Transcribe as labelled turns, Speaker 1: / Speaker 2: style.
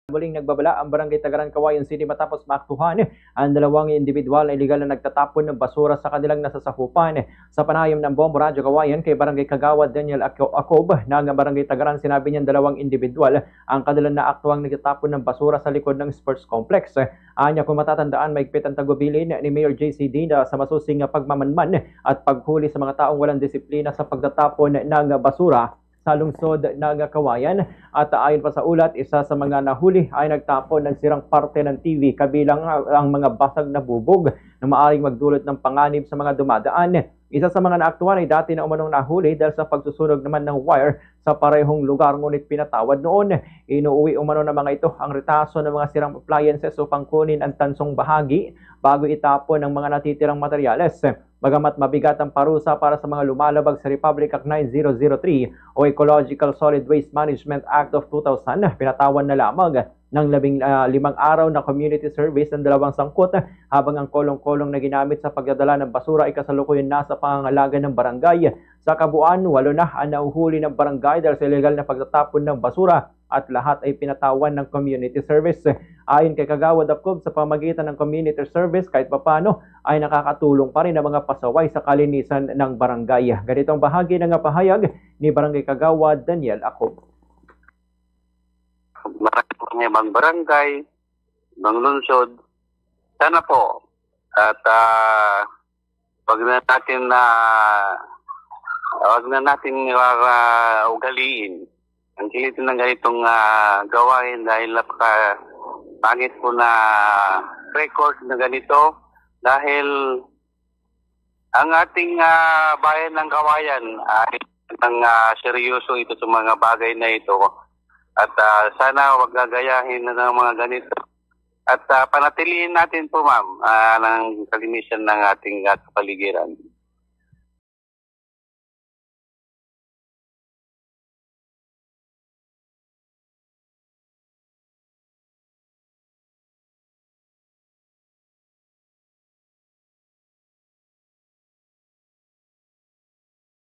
Speaker 1: Muling nagbabala ang Barangay Tagaran, Cauayan City matapos maaktuhan ang dalawang individual na iligal na nagtatapon ng basura sa kanilang nasasakupan. Sa panayam ng Bombo Radyo Cauayan kay Barangay Kagawad Daniel Acob ng Barangay Tagaran, sinabi niyan dalawang individual ang kanilang naaktuang nagtatapon ng basura sa likod ng sports complex. Anya, kung matatandaan, maigpit ang tagubilin ni Mayor JC Dina sa masusing pagmamanman at paghuli sa mga taong walang disiplina sa pagtatapon ng basura sa lungsod ng Cauayan. At ayon pa sa ulat, isa sa mga nahuli ay nagtapon ng sirang parte ng TV kabilang ang mga basag na bubog na maaaring magdulot ng panganib sa mga dumadaan. Isa sa mga naaktuhan ay dati na umanong nahuli dahil sa pagsusunog naman ng wire sa parehong lugar, ngunit pinatawad noon. Inuuwi umano ng mga ito ang retaso ng mga sirang appliances upang kunin ang tansong bahagi bago itapon ang mga natitirang materyales. Bagamat mabigat ang parusa para sa mga lumalabag sa Republic Act 9003 o Ecological Solid Waste Management Act of 2000, pinatawan na lamang ng 15 araw na community service ng dalawang sangkot, habang ang kolong-kolong na ginamit sa pagdadala ng basura ay kasalukuyan nasa pangangalaga ng barangay. Sa kabuuan, 8 na ang nauhuli ng barangay dahil sa illegal na pagtatapon ng basura at lahat ay pinatawan ng community service. Ayon kay Kagawad Acob, sa pamagitan ng community service kahit papano ay nakakatulong pa rin ang mga pasaway sa kalinisan ng barangay. Ganitong bahagi ng pahayag ni Barangay Kagawad Daniel Acob.
Speaker 2: Maraming ibang barangay, ibang lungsod, sana po at wag na natin ugaliin ang kiliti ng ganitong gawain dahil napaka-pangit po na record na ganito, dahil ang ating bayan ng Cauayan ay seryoso ito sa mga bagay na ito, at sana wag gagayahin ng mga ganito at panatilihin natin po, ma'am, ng kalinisan ng ating kapaligiran.